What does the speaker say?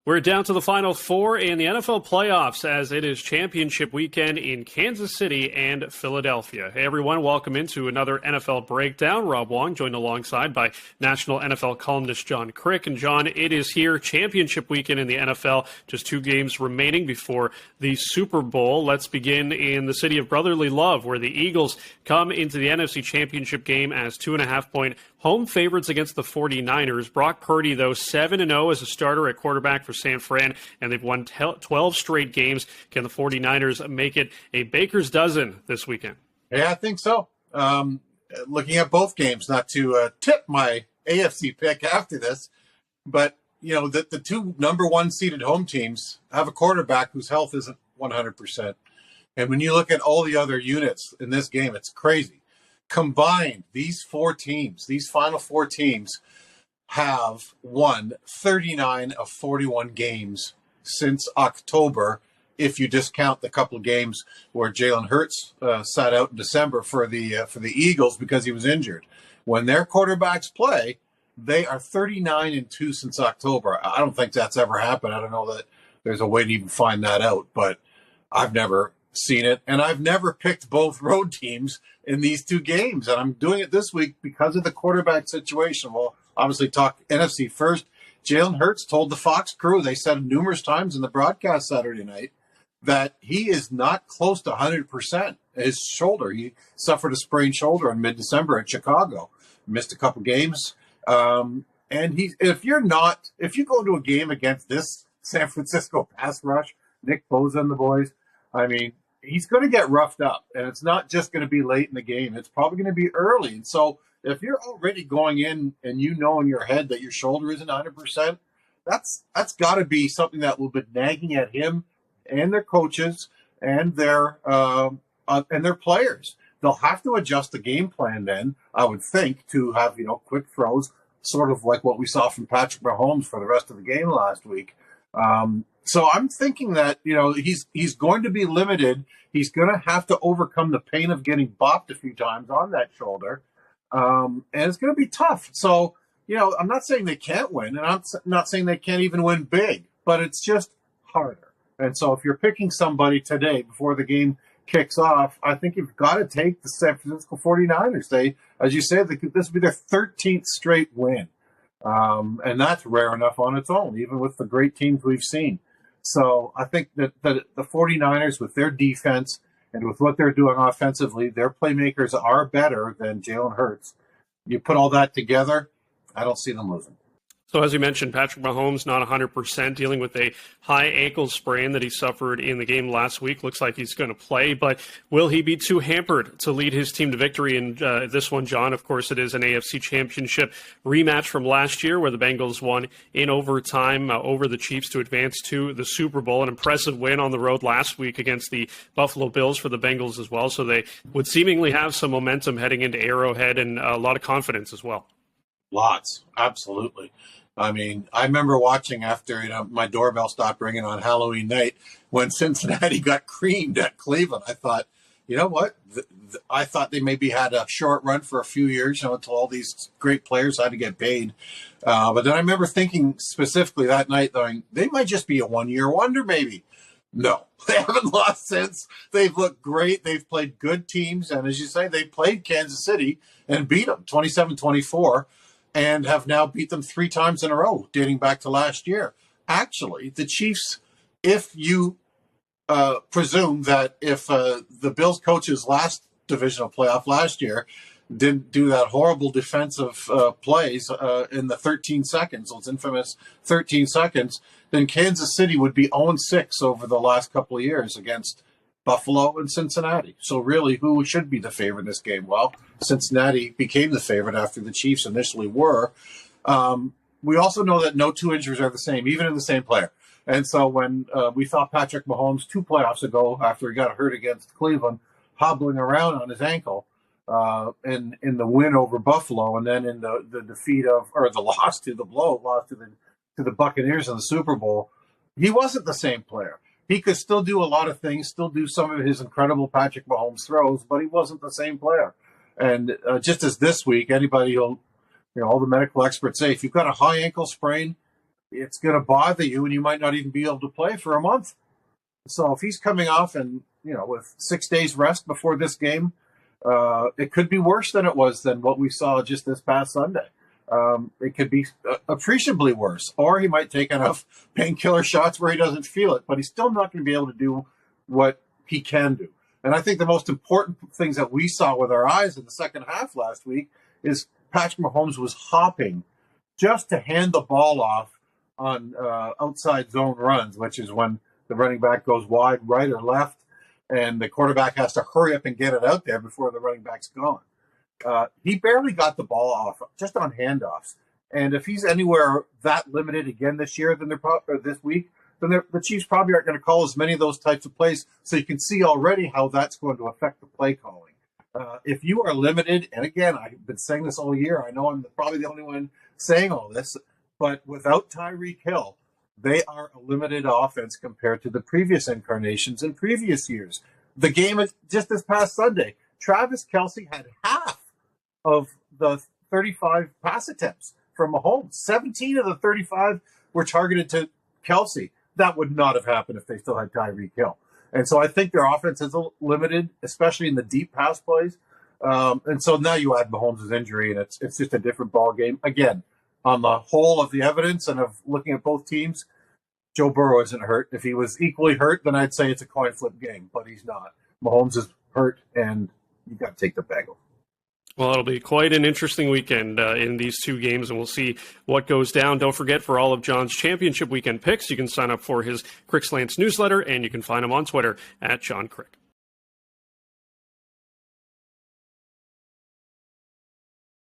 We're down to the Final Four in the NFL playoffs as it is championship weekend in Kansas City and Philadelphia. Hey, everyone. Welcome into another NFL Breakdown. Rob Wong joined alongside by national NFL columnist John Kryk. And, John, it is here, championship weekend in the NFL. Just 2 games remaining before the Super Bowl. Let's begin in the city of brotherly love, where the Eagles come into the NFC Championship game as 2.5-point home favorites against the 49ers. Brock Purdy, though, 7-0 as a starter at quarterback for San Fran, and they've won 12 straight games. Can the 49ers make it a baker's dozen this weekend? Yeah, I think so. Looking at both games, not to tip my AFC pick after this, but, you know, the 2 number 1 seeded home teams have a quarterback whose health isn't 100%. And when you look at all the other units in this game, it's crazy. Combined, these 4 teams, these final 4 teams, have won 39 of 41 games since October, if you discount the couple of games where Jalen Hurts sat out in December for the Eagles because he was injured. When their quarterbacks play, they are 39-2 since October. I don't think that's ever happened. I don't know that there's a way to even find that out, but I've never seen it, and I've never picked both road teams in these 2 games, and I'm doing it this week because of the quarterback situation. We'll obviously talk NFC first. Jalen Hurts told the Fox crew, they said numerous times in the broadcast Saturday night, that he is not close to 100%. His shoulder, he suffered a sprained shoulder in mid-December at Chicago, missed a couple games, and if you go into a game against this San Francisco pass rush, Nick Bosa and the boys, I mean, he's going to get roughed up, and it's not just going to be late in the game. It's probably going to be early. And so if you're already going in and you know in your head that your shoulder isn't 100%, that's got to be something that will be nagging at him and their coaches and their players. They'll have to adjust the game plan then, I would think, to have, quick throws, sort of like what we saw from Patrick Mahomes for the rest of the game last week. So I'm thinking that, he's going to be limited. He's going to have to overcome the pain of getting bopped a few times on that shoulder. And it's going to be tough. So, I'm not saying they can't win, and I'm not saying they can't even win big, but it's just harder. And so if you're picking somebody today before the game kicks off, I think you've got to take the San Francisco 49ers. As you said, this will be their 13th straight win. And that's rare enough on its own, even with the great teams we've seen. So I think that the 49ers, with their defense and with what they're doing offensively, their playmakers are better than Jalen Hurts. You put all that together, I don't see them losing. So as you mentioned, Patrick Mahomes not 100%, dealing with a high ankle sprain that he suffered in the game last week. Looks like he's going to play, but will he be too hampered to lead his team to victory in this one, John? Of course, it is an AFC Championship rematch from last year where the Bengals won in overtime over the Chiefs to advance to the Super Bowl. An impressive win on the road last week against the Buffalo Bills for the Bengals as well. So they would seemingly have some momentum heading into Arrowhead and a lot of confidence as well. Lots. Absolutely. I mean, I remember watching after my doorbell stopped ringing on Halloween night when Cincinnati got creamed at Cleveland. I thought, you know what? I thought they maybe had a short run for a few years, until all these great players had to get paid. But then I remember thinking specifically that night, going, they might just be a one-year wonder, maybe. No, they haven't lost since. They've looked great. They've played good teams. And as you say, they played Kansas City and beat them 27-24. And have now beat them 3 times in a row, dating back to last year. Actually, the Chiefs, if you presume that if the Bills coach's last divisional playoff last year didn't do that horrible defensive plays in the 13 seconds, those infamous 13 seconds, then Kansas City would be 0-6 over the last couple of years against Buffalo and Cincinnati. So really, who should be the favorite in this game? Well, Cincinnati became the favorite after the Chiefs initially were. We also know that no 2 injuries are the same, even in the same player. And so when we saw Patrick Mahomes 2 playoffs ago, after he got hurt against Cleveland, hobbling around on his ankle in the win over Buffalo, and then in the defeat the loss to the Buccaneers in the Super Bowl, he wasn't the same player. He could still do a lot of things, still do some of his incredible Patrick Mahomes throws, but he wasn't the same player. And just as this week, anybody will, all the medical experts say, if you've got a high ankle sprain, it's going to bother you, and you might not even be able to play for a month. So if he's coming off and, with 6 days rest before this game, it could be worse than what we saw just this past Sunday. It could be appreciably worse, or he might take enough painkiller shots where he doesn't feel it, but he's still not going to be able to do what he can do. And I think the most important things that we saw with our eyes in the second half last week is Patrick Mahomes was hopping just to hand the ball off on outside zone runs, which is when the running back goes wide, right or left, and the quarterback has to hurry up and get it out there before the running back's gone. He barely got the ball off just on handoffs. And if he's anywhere that limited again this year, then this week, then the Chiefs probably aren't going to call as many of those types of plays. So you can see already how that's going to affect the play calling. If you are limited, and again, I've been saying this all year, I know I'm probably the only one saying all this, but without Tyreek Hill, they are a limited offense compared to the previous incarnations in previous years. The game just this past Sunday, Travis Kelce had half of the 35 pass attempts from Mahomes. 17 of the 35 were targeted to Kelce. That would not have happened if they still had Tyreek Hill. And so I think their offense is limited, especially in the deep pass plays. And so now you add Mahomes' injury, and it's just a different ball game. Again, on the whole of the evidence and of looking at both teams, Joe Burrow isn't hurt. If he was equally hurt, then I'd say it's a coin flip game, but he's not. Mahomes is hurt, and you got to take the Bengals. Well, it'll be quite an interesting weekend in these two games, and we'll see what goes down. Don't forget, for all of John's championship weekend picks, you can sign up for his Kryk Slants newsletter, and you can find him on Twitter at John Kryk.